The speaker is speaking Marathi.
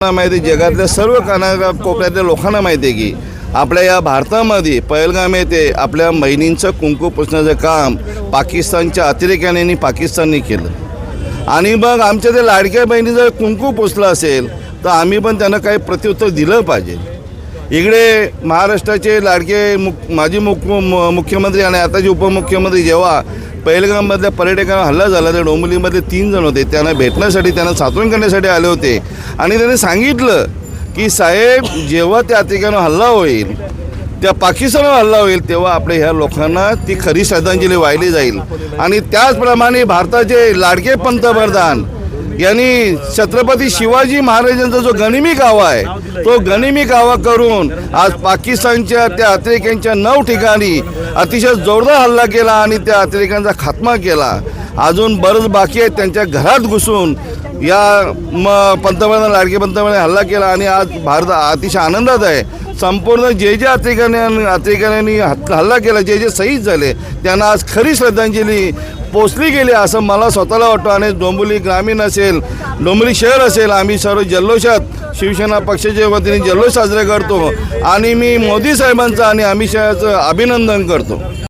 माहिती जगातल्या सर्व कोपऱ्यातल्या लोकांना माहिती आहे की आपल्या या भारतामध्ये पहलगाम येथे आपल्या बहिणींचं कुंकू पुसण्याचं काम पाकिस्तानच्या अतिरेक्याने पाकिस्तानने केलं आणि मग आमच्या ते लाडक्या बहिणी जर कुंकू पुसलं असेल तर आम्ही पण त्यांना काही प्रत्युत्तर दिलं पाहिजे। इकडे महाराष्ट्राचे लाडके माजी मुख्यमंत्री आणि आताचे उपमुख्यमंत्री जेव्हा पहलगाममधल्या पर्यटकांना हल्ला झाला तर डोंबिवलीमधले 3 जण होते, त्यांना भेटण्यासाठी त्यांना सांत्वन करण्यासाठी आले होते आणि त्यांनी सांगितलं की साहेब जेव्हा त्या ठिकाणी हल्ला होईल त्या पाकिस्तानवर हल्ला होईल तेव्हा आपल्या ह्या लोकांना ती खरी श्रद्धांजली वाहिली जाईल। आणि त्याचप्रमाणे भारताचे लाडके पंतप्रधान यांनी छत्रपती शिवाजी महाराजांचा जो गनिमी कावा आहे तो गनिमी कावा करून आज पाकिस्तानच्या त्या अतिरेक्यांच्या 9 ठिकाणी अतिशय जोरदार हल्ला केला आणि त्या अतिरेक्यांचा खात्मा केला। अजून बरंच बाकी आहे, त्यांच्या घरात घुसून या पंतप्रधान लाडके पंतप्रधान हल्ला केला आणि आज भारत अतिशय आनंदात आहे। संपूर्ण जे अतिरेक्यांनी हल्ला केला, जे शहीद झाले त्यांना आज खरी श्रद्धांजली पोचली गेली असं मला स्वतःला वाटतं। आणि डोंबिवली ग्रामीण असेल, डोंबिवली शहर असेल, आम्ही सर्व जल्लोषात शिवसेना पक्षाच्या वतीने जल्लोष साजरे करतो आणि मी मोदी साहेबांचं आणि अमित शहाचं अभिनंदन करतो।